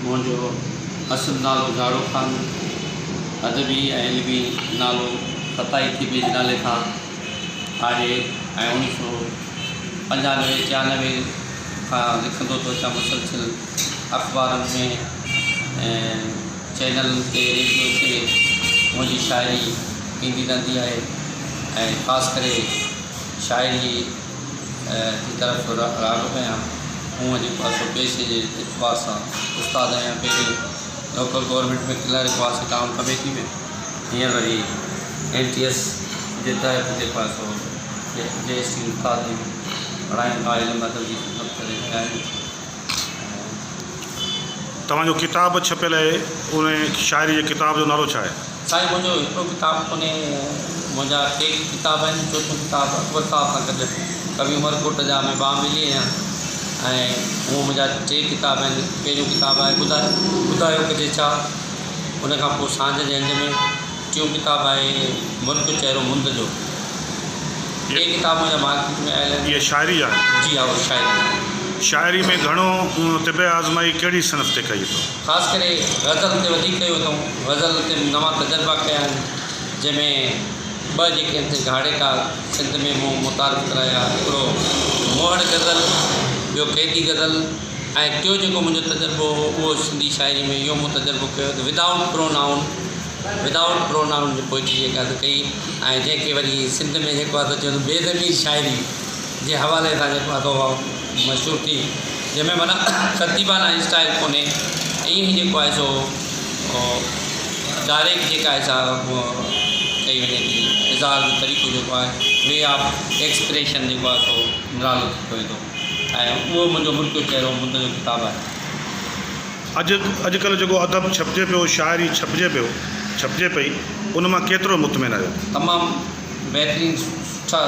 मुंहिंजो असुल नालो झाड़ो ख़ान, अदबी ऐं इल्मी नालो ख़ताई थी बेज नाले खां आहे ऐं 1995-96 खां लिखंदो थो अचां मुसलसिल अख़बारनि में ऐं चैनलनि ते रेडियो ते मुंहिंजी शाइरी ईंदी रहंदी आहे ऐं ख़ासि करे शाइरी की तरफ़ राग़िब आहियां। हूअं जेको आहे सो पेशे जे एतबार सां उस्ताद आहियां। पहिरीं लोकल गवर्नमेंट में क्लर्क हुआसीं टाउन कमेटी में, हींअर वरी NTS जे तहत जेको आहे सो JST उस्ताद पढ़ाइनि था, इल्म अदब जी ख़िदमत करे रहिया आहियूं। तव्हांजो किताब छपियल आहे, उन शाइरी जे किताब जो नालो छा आहे? साईं, मुंहिंजो हिकिड़ो किताबु कोन्हे, मुंहिंजा 3 किताब आहिनि। चोथों किताबु अकबर साहब सां गॾु कवि उमरकोट जा में बामिली आहियां ऐं उहो मुंहिंजा 3 किताब आहिनि। पहिरियों किताबु आहे ॿुधायो कजे छा, उन खां पोइ सांझ जे अंज में। टियों किताबु आहे मुल्क चहिरो मुंद जो। ये किताब मुंहिंजा मार्केट में आयल आहिनि। ये शाइरी आहे? जी हा, उहो शाइरी। शाइरी में घणो तिबे आज़माई कहिड़ी सनफ़ ते कई अथऊं? ख़ासि करे ग़ज़ल ते वधीक कयो अथऊं। ग़ज़ल ते नवां तजुर्बा कया आहिनि, जंहिंमें 2 जेके आहिनि घाड़े का सिंध में मूं मुतारिफ़ कराया। हिकिड़ो मोहड़ गज़ल, ॿियो क़ैदी गज़ल, ऐं टियों जेको मुंहिंजो तजुर्बो हो उहो सिंधी शाइरी में इहो मूं तजुर्बो कयो त विदाउट प्रोनाउन जी पोइट्री जेका कई, ऐं जंहिंखे वरी सिंध में जेको आहे चवंदो बेज़मीर शाइरी जे हवाले सां जेको आहे मशहूरु थी, जंहिंमें माना तरतीबाना स्टाइल कोन्हे, ईअं ई जेको आहे सो डायरेक्ट जेका आहे सा कई वञे थी। इज़हार जो तरीक़ो जेको आहे, वे ऑफ एक्सप्रेशन जेको आहे सो निरालो थी पए थो, ऐं उहो मुंहिंजो मुल्क चहिरो मुंद जो किताबु आहे। अॼुकल्ह जेको अदब छपिजे पियो, शाइरी छपिजे पई, उन मां केतिरो मुतमिन आहियो? तमामु बहितरीनु,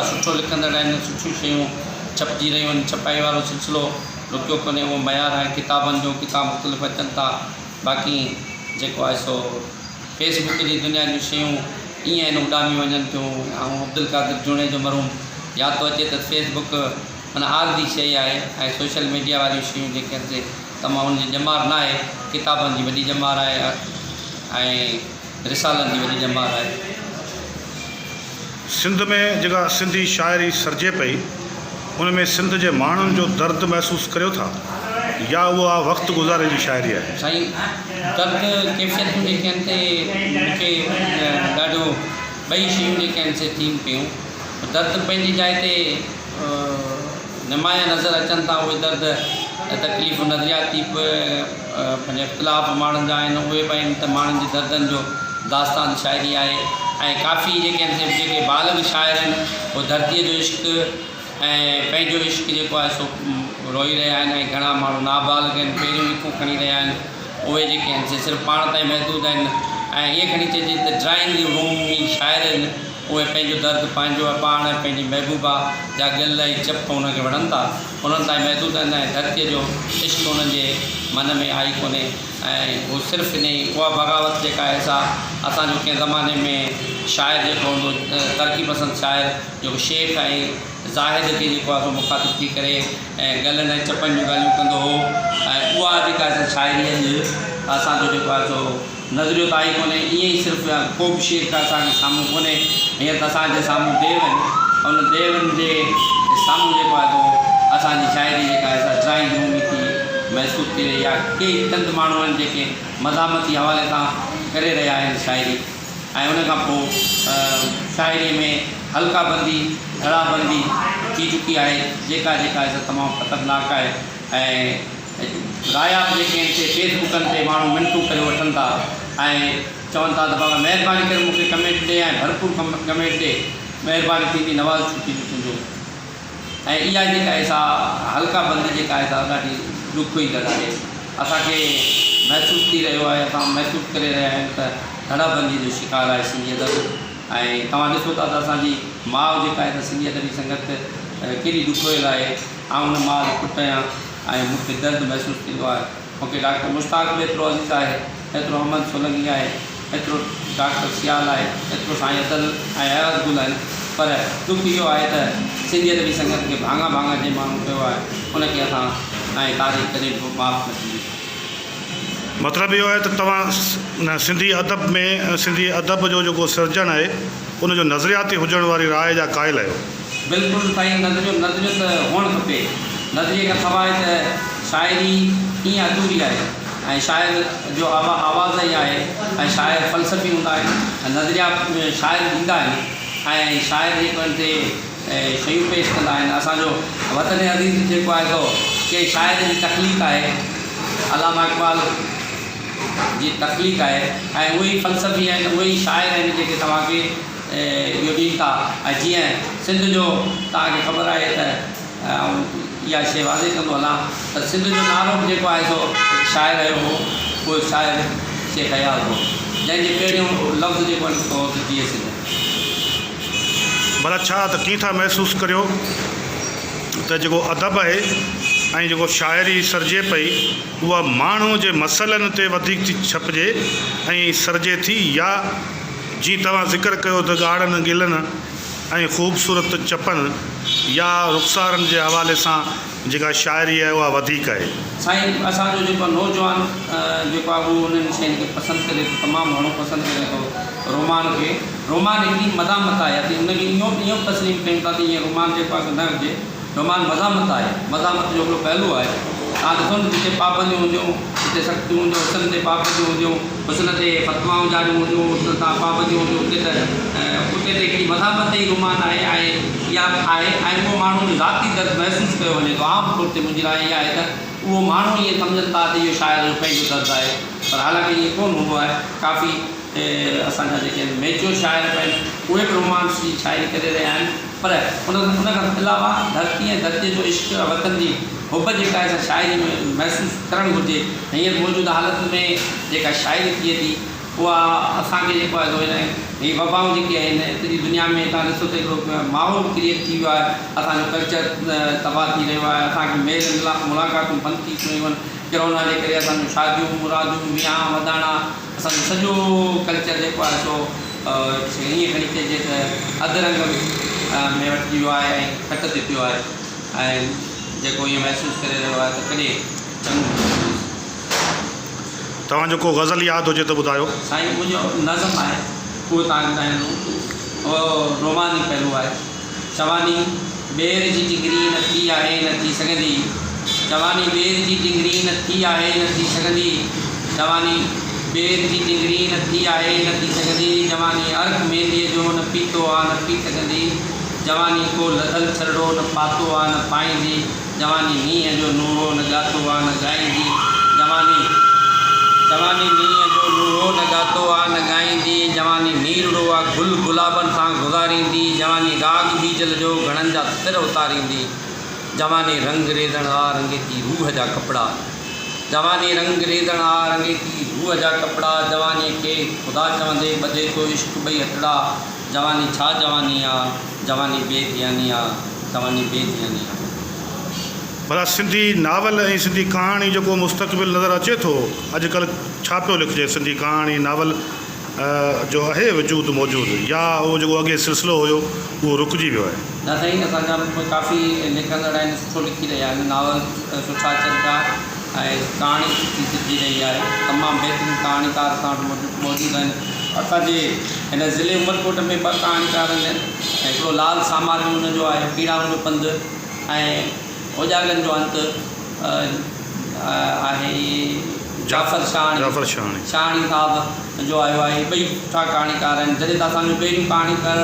सुठो लिखंदड़ आहिनि, सुठियूं शयूं छपिजी रहियूं आहिनि। छपाई वारो सिलसिलो रुकियो कोन्हे, उहो मयार आहे किताबनि जो। किताब मुख़्तलिफ़ अचनि था। बाक़ी जेको आहे सो फेसबुक जी दुनिया जूं शयूं ईअं आहिनि, उॾामी वञनि थियूं। ऐं अब्दुल कादिर जुणे जो मरहूम यादि थो अचे त फेसबुक माना आरदी शइ आहे, ऐं सोशल मीडिया वारियूं शयूं जेके आहिनि तमामु उनजी ॼमार न आहे। किताबनि जी वॾी ॼमार आहे ऐं रिसालनि जी वॾी ॼमार आहे। सिंध में जेका सिंधी शाइरी सरजे पई, उन में सिंध जे माण्हुनि जो दर्द महसूसु करियो था, या उहा वक़्तु गुज़ारे जी शाइरी आहे? साईं, दर्द कैफ़ियतूं जेके आहिनि मूंखे ॾाढो ॿई शयूं जेके आहिनि से थियनि पियूं। दर्द पंहिंजी जाइ ते नुमाया नज़र अचनि था। उहे दर्द तकलीफ़ नज़रियाती पंहिंजे इख़्तिलाफ़ माण्हुनि जा आहिनि, उहे बि आहिनि त माण्हुनि जे दर्दनि जो दास्तान शाइरी आहे। ऐं काफ़ी जेके आहिनि जेके बालिग़ शाइर आहिनि, उहे धरतीअ जो इश्क़ु ऐं पंहिंजो इश्क़ु जेको आहे सो रोई रहिया आहिनि। ऐं घणा माण्हू नाबालिग़ आहिनि, पहिरियों लिखूं खणी रहिया आहिनि, उहे जेके आहिनि से सिर्फ़ु पाण ताईं महदूद आहिनि। ऐं ईअं खणी चइजे त ड्राइंग रूम में शाइर आहिनि, उहे पंहिंजो दर्द पंहिंजो पाण पंहिंजी महबूबा जा गिल ऐं चप उनखे वणनि था, उन्हनि ताईं महदूद आहिनि। ऐं धरतीअ जो इश्क़ु उन्हनि जे मन में आई कोन्हे। ऐं उहो सिर्फ़ु इन उहा बग़ावत जेका आहे सा असांजो कंहिं ज़माने में शाइर जेको हूंदो, तरक़ी पसंदि शाइर जेको शेख ऐं ज़ाहिद खे जेको आहे मुखातिब थी करे ऐं गलनि ऐं चपनि जूं ॻाल्हियूं कंदो हो, ऐं उहा जेका आहे शाइरीअ जो असांजो जेको आहे सो नज़रियो त आई कोन्हे। ईअं ई सिर्फ़ु को बि शेख असांजे साम्हूं कोन्हे। हीअं त असांजे साम्हूं देव आहिनि, उन देवनि जे साम्हूं जेको आहे सो असांजी शाइरी जेका आहे सा ड्राइंग रूम थी महसूसु थी रही आहे। के चंद माण्हू आहिनि जेके मज़ामती हवाले सां करे रहिया आहिनि शाइरी। ऐं उन खां पोइ शाइरीअ में हल्का बंदी, धड़ाबंदी थी चुकी आहे, जेका आहे तमामु ख़तरनाक आहे। ऐं राया जेके आहिनि से फेसबुकनि ते माण्हू मिंटूं करे वठनि था ऐं चवनि था त बाबा महिरबानी करे मूंखे कमेंट ॾे ऐं भरपूर कमेंट ॾे, महिरबानी थींदी नवाज़ छुटी तुंहिंजो। ऐं इहा जेका आहे सा हल्का बंदी जेका आहे सा ॾाढी ॾुख ई आहे। असांखे महसूसु थी रहियो आहे, असां महसूसु करे रहिया आहियूं त धड़ाबंदी जो शिकार आहे सिंधी अदब। ऐं तव्हां ॾिसो था त असांजी माउ जेका आहे त सिंधी अदबी संगत केॾी ॾुखोयल आहे। ऐं उन माउ जो पुटु आहियां ऐं मूंखे दर्द महसूसु थींदो आहे। मूंखे डॉक्टर मुश्ताक बि एतिरो अज़ीज़ आहे, एतिरो अहमद सोलंगी आहे, एतिरो डॉक्टर सियाल आहे, एतिरो साईं अदल ऐं अयाज़ गुल आहिनि। पर दुख इहो आहे त सिंधी अदबी संगत खे भाङा जे माण्हू कयो आहे, उनखे असां ऐं तारीख़ कॾहिं माफ़ु न थींदी। मतिलबु इहो आहे त तव्हां सिंधी अदब में सिंधी अदब जो जेको सिरजण आहे उनजो नज़रियाती हुजण वारी राय जा क़ाइल आहियो। बिल्कुलु साईं, नज़रियो त हुअणु खपे। नज़रिए खां सवाइ त शाइरी ईअं अधूरी आहे ऐं शाइर जो आवाज़ ई आहे ऐं शाइर फ़लसफ़ी हूंदा आहिनि ऐं नज़रिया शाइर ॾींदा आहिनि ऐं शाइर जेको आहिनि ते शयूं पेश कंदा आहिनि। असांजो वतन अज़ीज़ जेको आहे सो के शाइर जी तख़लीक़ आहे, अलामा इक़बाल जी तख़लीक़ आहे ऐं उहे ई फ़लसफ़ी आहिनि, उहे ई शाइर आहिनि जेके तव्हांखे इहो ॾींदा था। ऐं जीअं सिंध जो तव्हांखे ख़बर आहे त इहा शइ वाज़े कंदो हलां त सिंध जो नालो बि जेको आहे सो शाइर जो हो, उहो शाइर शेख ख़याल हो, जंहिंजे पहिरियों लफ़्ज़ जेको आहे सो जीअं सिंध। भला छा त कीअं था महसूसु करियो त जेको अदब आहे ऐं जेको शाइरी सरजे पई उहा माण्हू जे मसइलनि ते वधीक थी छपिजे ऐं सरजे थी, या जीअं तव्हां ज़िक्र कयो त ॻाढ़नि गिलनि ऐं ख़ूबसूरत चपनि या रुख़सारनि जे हवाले सां जेका शाइरी आहे उहा वधीक आहे? साईं, असांजो जेको नौजवान जेको आहे उहो उन्हनि शयुनि खे पसंदि करे थो, तमामु घणो पसंदि करे थो रोमान खे। रोमान हिकिड़ी मज़ामत आहे, या उनखे इहो तस्लीम कयूं था त ईअं रोमान जेको आहे न हुजे। रोमान मज़ामत आहे, मज़ामत जो हिकिड़ो पहलू आहे। तव्हां ॾिसो न, जिते पाबंदियूं हूंदियूं, जिते सख़्तियूं हूंदियूं, हुसन ते पाबंदियूं हूंदियूं, हुसन ते फ़तवाऊं जारियूं हूंदियूं, हुसन तां पाबंदियूं हूंदियूं, उते त हिकिड़ी मज़ामत ई रोमान आहे ऐं इहा आहे। ऐं उहो माण्हू ज़ाती दर्द महसूसु कयो वञे थो। आम तौर ते मुंहिंजी राय इहा आहे त उहो माण्हू ईअं सम्झनि था त इहो शाइर जो पंहिंजो दर्द आहे, पर हालांकि ईअं कोन हूंदो आहे। काफ़ी असांजा जेके मेच्योर शाइर आहिनि उहे बि रोमांस जी शाइरी करे रहिया आहिनि, पर उन खां अलावा धरती ऐं धरतीअ जो इश्क, वतन जी हुब जेका आहे शाइरी में महसूसु करणु घुरिजे। हींअर मौजूदा हालत में जेका शाइरी थिए थी उहा असांखे जेको आहे हीअ वबाऊं जेके आहिनि सॼी दुनिया में तव्हां ॾिसो त हिकिड़ो माहौल क्रिएट थी वियो आहे, असांजो कल्चर तबाह थी रहियो आहे, असांखे मेल मुलाक़ातूं बंदि थी वियूं आहिनि कोरोना जे करे। असांजूं शादियूं मुरादियूं विहां वधाणा, असांजो सॼो कल्चर जेको आहे सो हीअं खणी चइजे त अधु रंग में वठी वियो आहे ऐं घटि थी पियो आहे। ऐं जेको ईअं महसूसु करे रहियो आहे त कॾहिं चङो। तव्हां जेको ग़ज़ल यादि हुजे त ॿुधायो। साईं, मुंहिंजो नज़म आहे उहो तव्हांखे ॿुधाईंदो, उहो रोमानी पहलू आहे। जवानी ॿेर जी टिंगरी न थी आहे न थी सघंदी, जवानी ॿेर जी टिंगरी न थी आहे न थी सघंदी, जवानी ॿेर जी टिंगरी न थी आहे न थी सघंदी, जवानी अर्क मेंदीअ जो न पीतो आहे न पी सघंदी, जवानी को लधल छरड़ो न पातो आहे न पाईंदी, जवानी मींहं जो नूरो न ॻातो आहे न ॻाईंदी, जवानी मींहं जो नूरो न ॻातो आहे न ॻाईंदी, जवानी नीरड़ो आहे गुल गुलाबनि सां गुज़ारींदी, जवानी राग बीजल जो घणनि जा सिर उतारींदी, जवानी रंग रेज़ण आ रंगे थी रूह जा कपिड़ा, जवानी रंग रेज़ण आ रंगे थी रूह जा कपिड़ा, जवानी खे ख़ुदा चवंदे ॿधे थो इश्क ॿई हथड़ा, जवानी छा जवानी आहे, जवानी बेधियानी आहे, जवानी बेधियानी आहे। भला सिंधी नावल ऐं सिंधी कहाणी जेको मुस्तक़बिल नज़र अचे थो अॼुकल्ह छा पियो लिखिजे? सिंधी कहाणी नावल जो आहे वजूद मौजूदु, या उहो जेको अॻे सिलसिलो हुयो उहो रुकिजी वियो आहे? न साईं, असांजा काफ़ी लिखंदड़ आहिनि, सुठो लिखी रहिया आहिनि, नावल सुठा अचनि था ऐं कहाणी सुठी सिखी रही आहे। तमामु बहितरीनु कहाणीकार असां वटि मौजूदु आहिनि। असांजे हिन ज़िले उमरकोट में 2 कहाणीकार आहिनि, हिकिड़ो लाल सामारी हुनजो आहे पीड़ाउनि जो पंधु, ऐं ओजागनि जो अंत आहे जाफ़र शाहणी साहब जो आयो आहे। ॿई सुठा कहाणीकार आहिनि। जॾहिं त असांजो पहिरियों कहाणीकार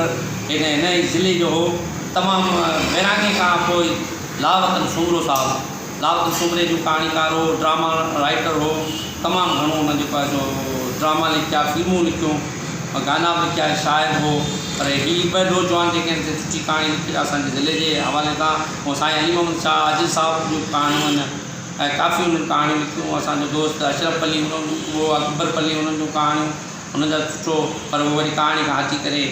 हिन ई ज़िले जो हो, तमामु वैरागी खां पोइ लावतन सूमरो साहब, लावतन सूमरे जो कहाणीकार हो, ड्रामा राइटर हो, तमामु घणो हुन जेको आहे जो ड्रामा लिखिया, फिल्मूं लिखियूं, गाना बि लिखिया, शाइर हो। पर हीअ 2 नौजवान जेके आहिनि सुठी कहाणी लिखी असांजे ज़िले जे हवाले सां। ऐं साईं अली मोहम्मद शाह आजिज़ साहब जूं कहाणियूं आहिनि ऐं काफ़ी उन्हनि कहाणियूं लिखियूं। असांजो दोस्त अशरफ अली, उहो अकबर अली, उन्हनि जूं कहाणियूं उन्हनि जा सुठो, पर उहो वरी कहाणी खां हटी करे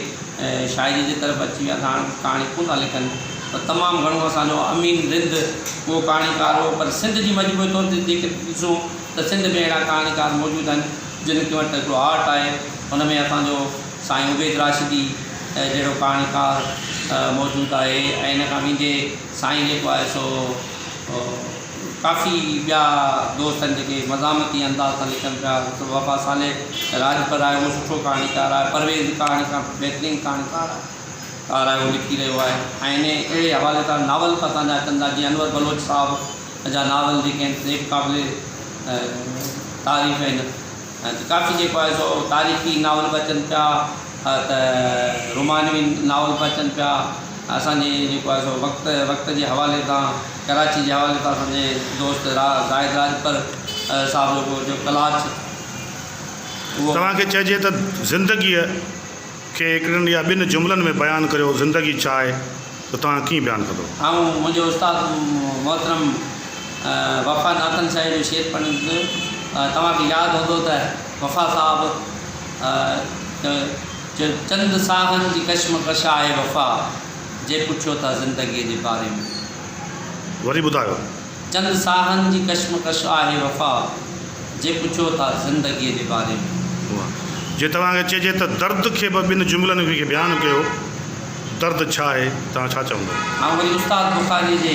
शाइरी जे तरफ़ अची विया, हाणे कहाणी कोन था लिखनि। त तमामु घणो असांजो अमीन रिंद उहो कहाणीकार हो। पर सिंध जी मजबूरी तौर ते जेके ॾिसूं त सिंध में अहिड़ा कहाणीकार मौजूदु आहिनि जिन खे वटि हिकिड़ो आर्ट आहे। हुन में असांजो साईं उबैद राशिदी जहिड़ो कहाणीकार मौजूदु आहे। ऐं इन खां मुंहिंजे साईं जेको आहे सो काफ़ी ॿिया दोस्त आहिनि जेके मज़ामती अंदाज़ सां लिखनि पिया। वफ़ा साले राजपर आहे, उहो सुठो कहाणीकार आहे। परवेज़ कहाणीकार बहितरीनु कहाणीकार आहे, उहो लिखी रहियो आहे। ऐं इन अहिड़े हवाले सां नावल बि असांजा अचनि था, जीअं अनवर बलोच साहब जा नावल जेके आहिनि से क़ाबिल तारीफ़ आहिनि। काफ़ी जेको आहे सो तारीख़ी नावल बि अचनि पिया, त रोमानवी नावल बि अचनि पिया। असांजे जेको आहे सो वक़्त जे हवाले सां, कराची जे हवाले सां असांजे दोस्त ज़ाहिद राजपर साहिब जो कलाच, उहो तव्हांखे चइजे त ज़िंदगीअ खे हिकिड़नि या ॿिनि जुमलनि में बयानु करियो, ज़िंदगी छा आहे, त तव्हां कीअं बयानु कंदो? ऐं मुंहिंजो उस्ताद मोहतरम वफ़ा नातन साहिब जो शेर पढ़ंदुसि। तव्हांखे यादि हूंदो त वफ़ा साहिबु चंद साहनि जी कश्मकश आहे वफ़ा, जे पुछो था ज़िंदगीअ जे बारे में। वरी ॿुधायो। चंद साहनि जी कश्मकश आहे वफ़ा, जे पुछो था ज़िंदगीअ जे बारे में। जे तव्हांखे चइजे त दर्द खे बि ॿिनि जुमलनि खे बयानु कयो, दर्द छा आहे, तव्हां छा चवंदो? ऐं वरी उस्ताद बुखारी जे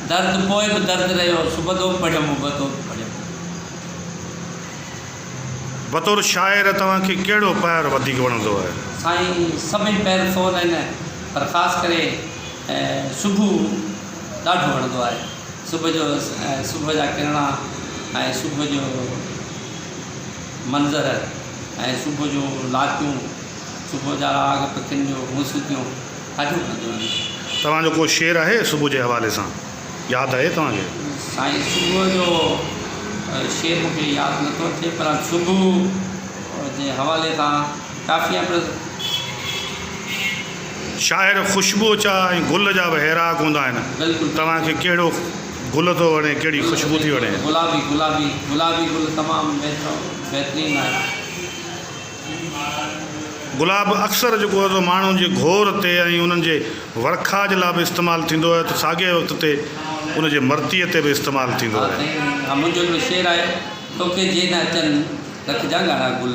दर्द पोइ बि दर्द रहियो, सुबुह पढ़ियमि उबतो पढ़ियमि। बतौर शाइर तव्हांखे कहिड़ो पैर वधीक वणंदो आहे? साईं सभिनी पैर सोन आहिनि, पर ख़ासि करे सुबुह ॾाढो वणंदो आहे। सुबुह जा किरणा ऐं सुबुह जो मंज़र ऐं सुबुह जो लातियूं, सुबुह जा राग पखियुनि जो मौसीक़ियूं ॾाढियूं वणंदियूं आहिनि। तव्हांजो को शेर आहे सुबुह जे हवाले सां, यादि आहे तव्हांखे? साईं सुबुह जो शेर मूंखे यादि नथो अचे, पर सुबुह जे हवाले सां काफ़ी आहे। शाइर ख़ुशबू छा ऐं गुल जा बि हैराक हूंदा आहिनि। बिल्कुलु। तव्हांखे कहिड़ो गुल थो वणे, कहिड़ी ख़ुशबू थी वणे? गुलाबी गुल तमामु बहितरीनु आहे। गुलाब अक्सर जेको आहे माण्हुनि जे घोर ते ऐं उन्हनि जे वरखा जे लाइ बि इस्तेमालु थींदो आहे, त साॻे वक़्त ते उन जे मर्तीअ ते बि इस्तेमालु थींदो आहे। मुंहिंजो हिकिड़ो शेर आहे, तोखे जे न अचनि रखिजा ॻाढ़ा गुल।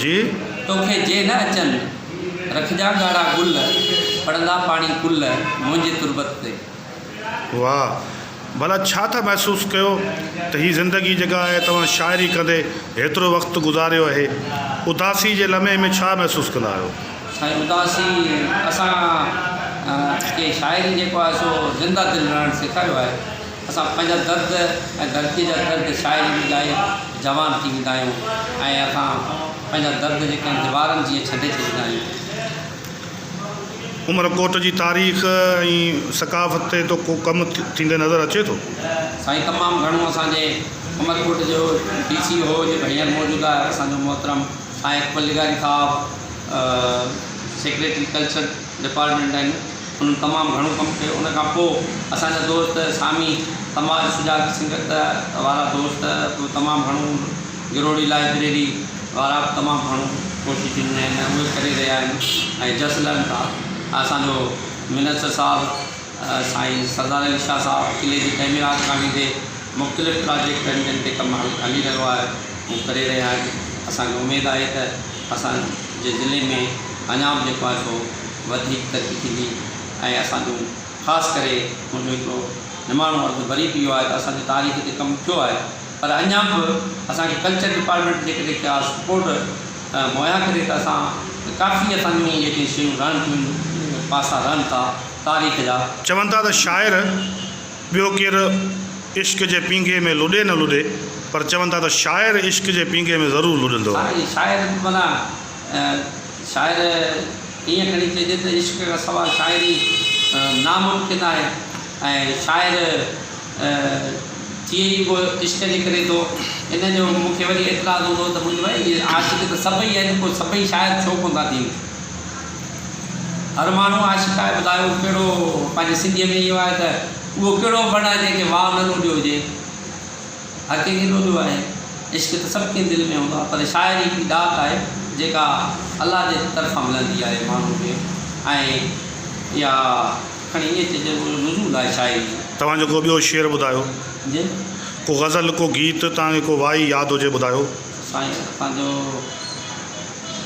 जी? तोखे जे न अचनि रखिजा ॻाढ़ा गुल, पढ़ंदा पाणी कुल मुंहिंजे तुरबत ते। वाह, भला छा था महसूसु कयो त हीअ ज़िंदगी जेका आहे, तव्हां शाइरी कंदे हेतिरो वक़्तु गुज़ारियो आहे, उदासी जे लम्हे में छा महसूसु कंदा आहियो? साईं उदासी असां के शाइरी जेको आहे सो ज़िंदा दिलि रहणु सेखारियो आहे। असां पंहिंजा दर्द ऐं धरती जा दर्द शाइरी में ॻाए जवान थी वेंदा आहियूं, ऐं असां पंहिंजा दर्द जेके आहिनि दीवारनि जीअं छॾे छॾींदा आहियूं। उमरकोट जी तारीख़ ऐं सकाफ़त ते तो को कमु थींदे नज़र अचे थो? साईं तमामु घणो असांजे उमरकोट जो DC हो जे हींअर मौजूदु आहे असांजो मोहतरम साईं पल्लीगारी साहब, सेक्रेटरी कल्चर डिपार्टमेंट आहिनि, उन्हनि तमामु घणो कमु कयो। उन खां पोइ असांजा दोस्त सामी समाज सुजाग संगत वारा दोस्त तमामु घणो, गिरोड़ी लाइब्रेरी वारा बि तमामु घणो कोशिशि ॾिनी आहिनि, उहे करे रहिया आहिनि। ऐं जसलनि था असांजो मिनिस्टर साहिबु साईं सरदार अली शाह साहिबु किले जी तइमीरात खां ते मुख़्तलिफ़ प्रोजेक्ट आहिनि जिन ते कमु हली रहियो आहे, उहो करे रहिया आहिनि। असांखे उमेदु आहे त असांजे ज़िले में अञा बि जेको आहे सो वधीक तरक़ी थींदी। ऐं असांजो ख़ासि करे मुंहिंजो हिकिड़ो निमाणो अर्ज़ु वरी बि इहो आहे त असांजी तारीख़ ते कमु थियो आहे, पर अञा बि असांखे कल्चर डिपार्टमेंट जेकॾहिं का सपोर्ट मुहैया करे त असां काफ़ी असांजूं जेके शयूं रहनि थियूं, पासा रहनि था तारीख़ जा। चवनि था त शाइर ॿियो केरु इश्क जे पींघे में लुॾे न लुॾे, पर चवनि था त शाइर इश्क जे पींघे में ज़रूरु लुॾंदो आहे। शाइर माना शाइर ईअं खणी चइजे त इश्क खां सवाइ शाइरी नामुमकिन आहे। ऐं शाइर थिए ई उहो इश्क जे करे थो। इन जो मूंखे वरी एतिराज़ हूंदो त मुंहिंजो भाई आशिक़ त सभई आहिनि, पोइ सभई शाइर छो कोन था थियनि? हर माण्हू आशिक़ आहे। ॿुधायो कहिड़ो पंहिंजे सिंधीअ में इहो आहे त उहो कहिड़ो वण आहे जंहिंखे वाह न लुॾियो हुजे, हर कंहिंखे लुॾियो आहे। इश्क त सभु कंहिं दिलि में हूंदो आहे, पर शाइरी हिकिड़ी दात आहे जेका अलाह जे तरफ़ां मिलंदी आहे माण्हू खे, ऐं इहा खणी ईअं चइजे नुज़ूल आहे शाइरी। तव्हांजो को ॿियो शेर ॿुधायो, जी को गज़ल, को गीत तव्हांखे को वाई यादि हुजे ॿुधायो। साईं असांजो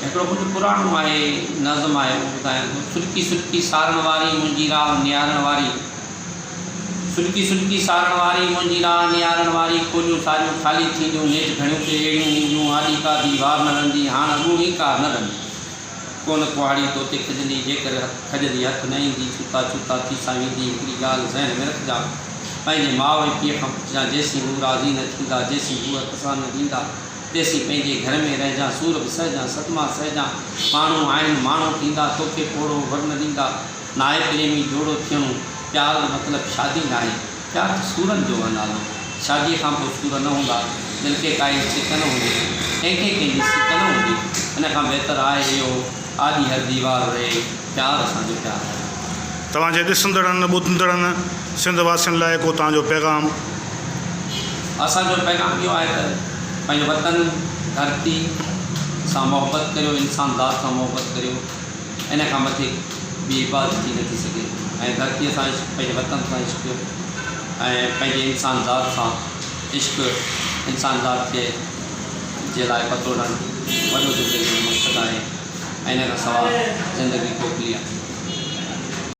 हिकिड़ो कुझु पुराणो आहे, नज़म आहे, उहो ॿुधायां थो। सुरकी सुरकी सारण वारी मुंहिंजी राह निहारण वारी, सुलकी सुलकी सारण वारी मुंहिंजी राह नियारण वारी खोलियूं सारियूं ख़ाली थींदियूं नेठि घणियूं ते अहिड़ियूं ईंदियूं आॾी का दीवार न रहंदी हाणे अॻूणी कार न रहंदी कोन कुहाड़ी तोते खजंदी जेकर खजंदी हथु न ईंदी छूता छूता थी सां वेंदी हिकिड़ी ॻाल्हि ज़हन में रखिजा पंहिंजे माउ ऐं पीउ खां पुछिजांइ जेसीं हू राज़ी न थींदा जेसीं हूअ तसां न ॾींदा तेसीं पंहिंजे घर में रहिजांइ सूर बि सहजांइ सदमा सहजांइ माण्हू आहिनि माण्हू थींदा तोखे पोड़ो वर न ॾींदा नाहे प्रेमी जोड़ो थियणो प्यार मतिलबु शादी न आहे प्यार त सूरनि जो आहे नालो शादीअ खां पोइ सूर न हूंदा दिलि खे काई सिक न हूंदी कंहिंखे कंहिंजी सिक न हूंदी इन खां बहितर आहे इहो आॾी हर दीवार रहे प्यार असांजो प्यार आहे। तव्हांजे ॾिसंदड़नि ॿुधंदड़नि सिंध वासियुनि लाइ को तव्हांजो पैगाम? असांजो पैगाम इहो आहे त पंहिंजो वतन धरती सां मोहबत करियो इंसान ज़ात सां मोहबत करियो इन खां मथे ॿी इबादत थी नथी सघे ऐं धरतीअ सां इश्क पंहिंजे वतन सां इश्क ऐं पंहिंजे इंसान ज़ात सां इश्क इंसान ज़ात खे जे लाइ पतो ॾियणु वॾो ज़िंदगी जो मक़सदु आहे ऐं इन खां सवाइ ज़िंदगी खोखली आहे।